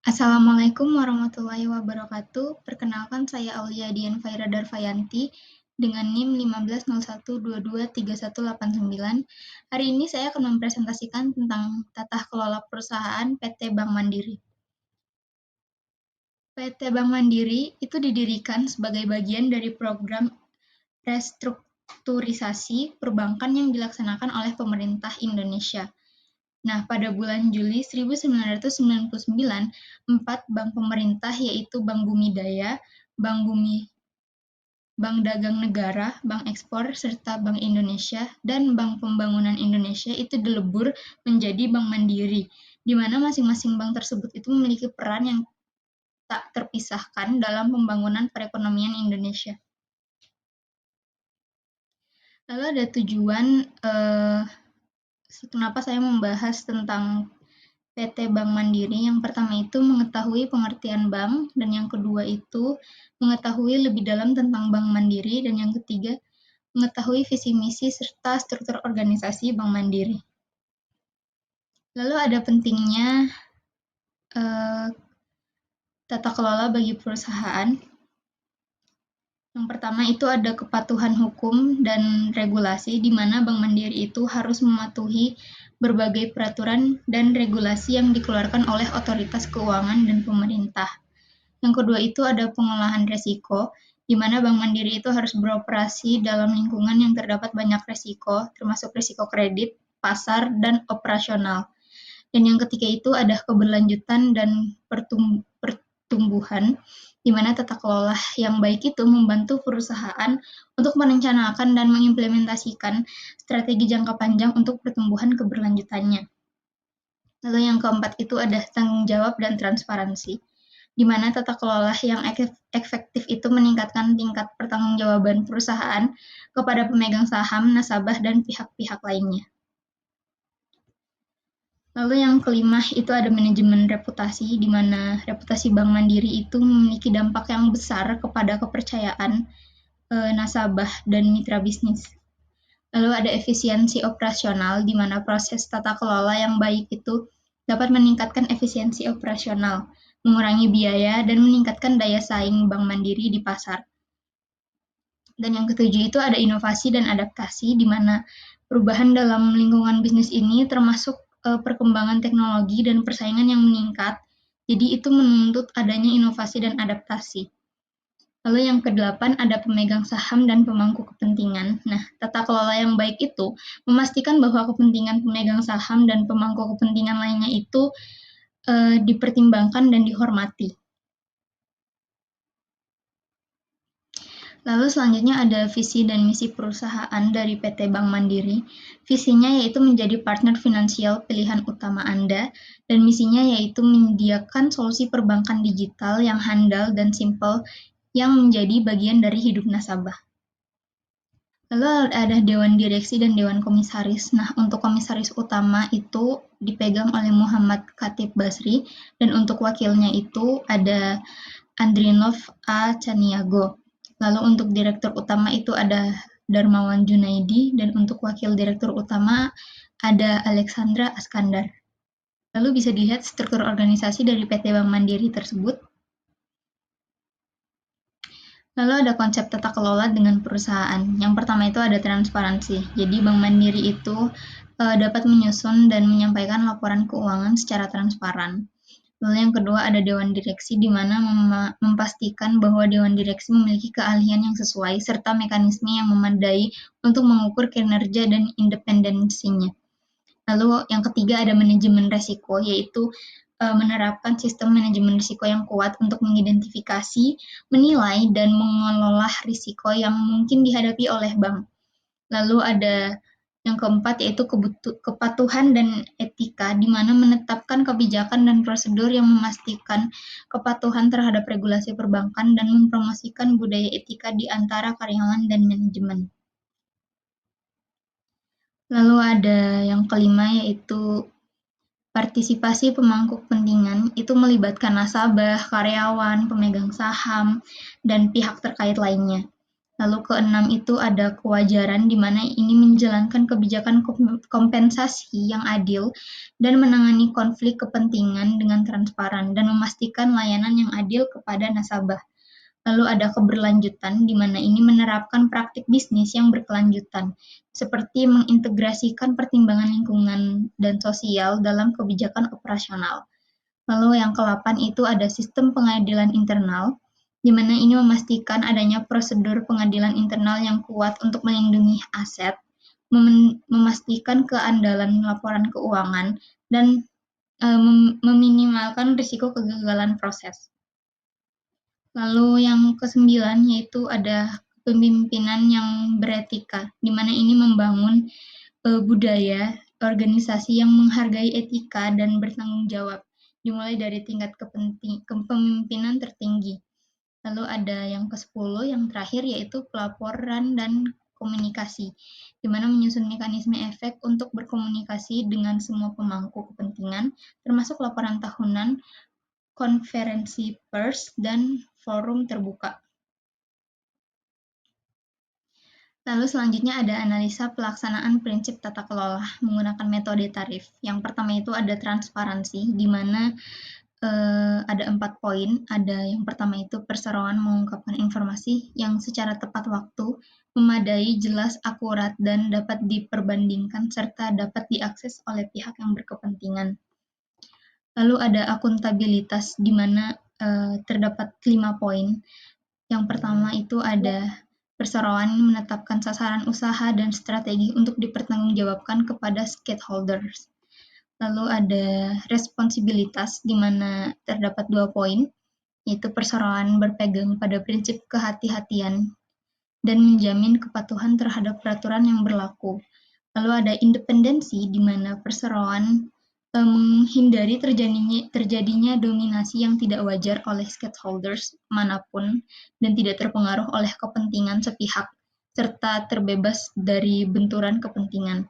Assalamualaikum warahmatullahi wabarakatuh. Perkenalkan saya Aulia Dian Faira Darfayanti dengan NIM 1501223189. Hari ini saya akan mempresentasikan tentang tata kelola perusahaan PT Bank Mandiri. PT Bank Mandiri itu didirikan sebagai bagian dari program restrukturisasi perbankan yang dilaksanakan oleh pemerintah Indonesia. Nah, pada bulan Juli 1999, 4 bank pemerintah yaitu Bank Bumidaya, Bank Dagang Negara, Bank Ekspor, serta Bank Indonesia, dan Bank Pembangunan Indonesia itu dilebur menjadi Bank Mandiri, di mana masing-masing bank tersebut itu memiliki peran yang tak terpisahkan dalam pembangunan perekonomian Indonesia. Lalu ada tujuan kenapa saya membahas tentang PT Bank Mandiri. Yang pertama itu mengetahui pengertian bank, dan yang kedua itu mengetahui lebih dalam tentang Bank Mandiri, dan yang ketiga mengetahui visi misi serta struktur organisasi Bank Mandiri. Lalu ada pentingnya tata kelola bagi perusahaan. Yang pertama itu ada kepatuhan hukum dan regulasi, di mana Bank Mandiri itu harus mematuhi berbagai peraturan dan regulasi yang dikeluarkan oleh otoritas keuangan dan pemerintah. Yang kedua itu ada pengolahan resiko, di mana Bank Mandiri itu harus beroperasi dalam lingkungan yang terdapat banyak resiko, termasuk resiko kredit, pasar, dan operasional. Dan yang ketiga itu ada keberlanjutan dan pertumbuhan, di mana tata kelola yang baik itu membantu perusahaan untuk merencanakan dan mengimplementasikan strategi jangka panjang untuk pertumbuhan keberlanjutannya. Lalu yang keempat itu ada tanggung jawab dan transparansi, di mana tata kelola yang efektif itu meningkatkan tingkat pertanggungjawaban perusahaan kepada pemegang saham, nasabah, dan pihak-pihak lainnya. Lalu yang kelima itu ada manajemen reputasi, di mana reputasi Bank Mandiri itu memiliki dampak yang besar kepada kepercayaan nasabah dan mitra bisnis. Lalu ada efisiensi operasional, di mana proses tata kelola yang baik itu dapat meningkatkan efisiensi operasional, mengurangi biaya, dan meningkatkan daya saing Bank Mandiri di pasar. Dan yang ketujuh itu ada inovasi dan adaptasi, di mana perubahan dalam lingkungan bisnis ini termasuk perkembangan teknologi dan persaingan yang meningkat, jadi itu menuntut adanya inovasi dan adaptasi. Lalu yang kedelapan ada pemegang saham dan pemangku kepentingan. Nah, tata kelola yang baik itu memastikan bahwa kepentingan pemegang saham dan pemangku kepentingan lainnya itu dipertimbangkan dan dihormati. Lalu selanjutnya ada visi dan misi perusahaan dari PT Bank Mandiri. Visinya yaitu menjadi partner finansial pilihan utama Anda, dan misinya yaitu menyediakan solusi perbankan digital yang handal dan simpel yang menjadi bagian dari hidup nasabah. Lalu ada Dewan Direksi dan Dewan Komisaris. Nah, untuk komisaris utama itu dipegang oleh Muhammad Khatib Basri, dan untuk wakilnya itu ada Andrinov A. Caniago. Lalu untuk direktur utama itu ada Darmawan Junaidi, dan untuk wakil direktur utama ada Alexandra Askandar. Lalu bisa dilihat struktur organisasi dari PT Bank Mandiri tersebut. Lalu ada konsep tata kelola dengan perusahaan. Yang pertama itu ada transparansi. Jadi Bank Mandiri itu dapat menyusun dan menyampaikan laporan keuangan secara transparan. Lalu yang kedua ada Dewan Direksi, di mana memastikan bahwa Dewan Direksi memiliki keahlian yang sesuai serta mekanisme yang memadai untuk mengukur kinerja dan independensinya. Lalu yang ketiga ada manajemen resiko, yaitu menerapkan sistem manajemen risiko yang kuat untuk mengidentifikasi, menilai, dan mengelola risiko yang mungkin dihadapi oleh bank. Lalu ada yang keempat yaitu kepatuhan dan etika, di mana menetapkan kebijakan dan prosedur yang memastikan kepatuhan terhadap regulasi perbankan dan mempromosikan budaya etika di antara karyawan dan manajemen. Lalu ada yang kelima yaitu partisipasi pemangku kepentingan, itu melibatkan nasabah, karyawan, pemegang saham, dan pihak terkait lainnya. Lalu keenam itu ada kewajaran, di mana ini menjalankan kebijakan kompensasi yang adil dan menangani konflik kepentingan dengan transparan dan memastikan layanan yang adil kepada nasabah. Lalu ada keberlanjutan, di mana ini menerapkan praktik bisnis yang berkelanjutan, seperti mengintegrasikan pertimbangan lingkungan dan sosial dalam kebijakan operasional. Lalu yang ke-8 itu ada sistem pengadilan internal, di mana ini memastikan adanya prosedur pengadilan internal yang kuat untuk melindungi aset, memastikan keandalan laporan keuangan, dan meminimalkan risiko kegagalan proses. Lalu yang ke-9 yaitu ada kepemimpinan yang beretika, di mana ini membangun budaya organisasi yang menghargai etika dan bertanggung jawab, dimulai dari tingkat kepemimpinan tertinggi. Lalu ada yang ke-10 yang terakhir yaitu pelaporan dan komunikasi, di mana menyusun mekanisme efek untuk berkomunikasi dengan semua pemangku kepentingan, termasuk laporan tahunan, konferensi pers, dan forum terbuka. Lalu selanjutnya ada analisa pelaksanaan prinsip tata kelola menggunakan metode tarif. Yang pertama itu ada transparansi, di mana ada 4 poin. Ada yang pertama itu perseroan mengungkapkan informasi yang secara tepat waktu, memadai, jelas, akurat, dan dapat diperbandingkan serta dapat diakses oleh pihak yang berkepentingan. Lalu ada akuntabilitas, di mana terdapat 5 poin. Yang pertama itu ada perseroan menetapkan sasaran usaha dan strategi untuk dipertanggungjawabkan kepada stakeholders. Lalu ada responsibilitas, di mana terdapat 2 poin, yaitu perseroan berpegang pada prinsip kehati-hatian dan menjamin kepatuhan terhadap peraturan yang berlaku. Lalu ada independensi, di mana perseroan menghindari terjadinya dominasi yang tidak wajar oleh stakeholders manapun dan tidak terpengaruh oleh kepentingan sepihak, serta terbebas dari benturan kepentingan.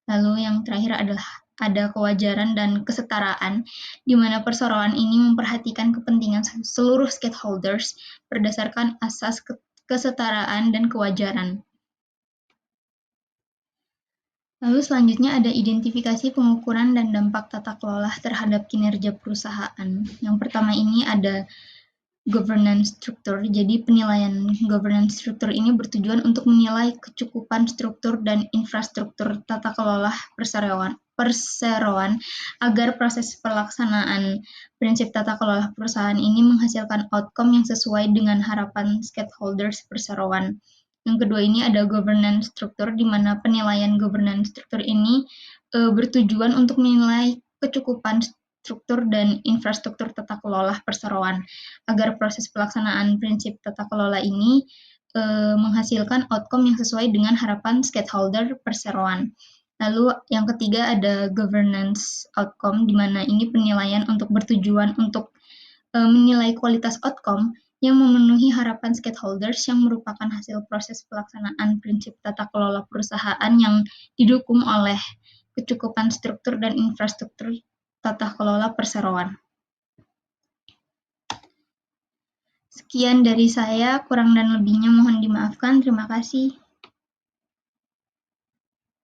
Lalu yang terakhir adalah ada kewajaran dan kesetaraan, di mana perseroan ini memperhatikan kepentingan seluruh stakeholders berdasarkan asas kesetaraan dan kewajaran. Lalu selanjutnya ada identifikasi pengukuran dan dampak tata kelola terhadap kinerja perusahaan. Yang pertama ini ada governance structure. Jadi penilaian governance structure ini bertujuan untuk menilai kecukupan struktur dan infrastruktur tata kelola perseroan agar proses pelaksanaan prinsip tata kelola perusahaan ini menghasilkan outcome yang sesuai dengan harapan stakeholders perseroan. Yang kedua ini ada governance struktur, di mana penilaian governance struktur ini bertujuan untuk menilai kecukupan struktur dan infrastruktur tata kelola perseroan agar proses pelaksanaan prinsip tata kelola ini menghasilkan outcome yang sesuai dengan harapan stakeholder perseroan. Lalu yang ketiga ada governance outcome, di mana ini penilaian untuk bertujuan untuk menilai kualitas outcome yang memenuhi harapan stakeholders yang merupakan hasil proses pelaksanaan prinsip tata kelola perusahaan yang didukung oleh kecukupan struktur dan infrastruktur tata kelola perseroan. Sekian dari saya, kurang dan lebihnya mohon dimaafkan. Terima kasih.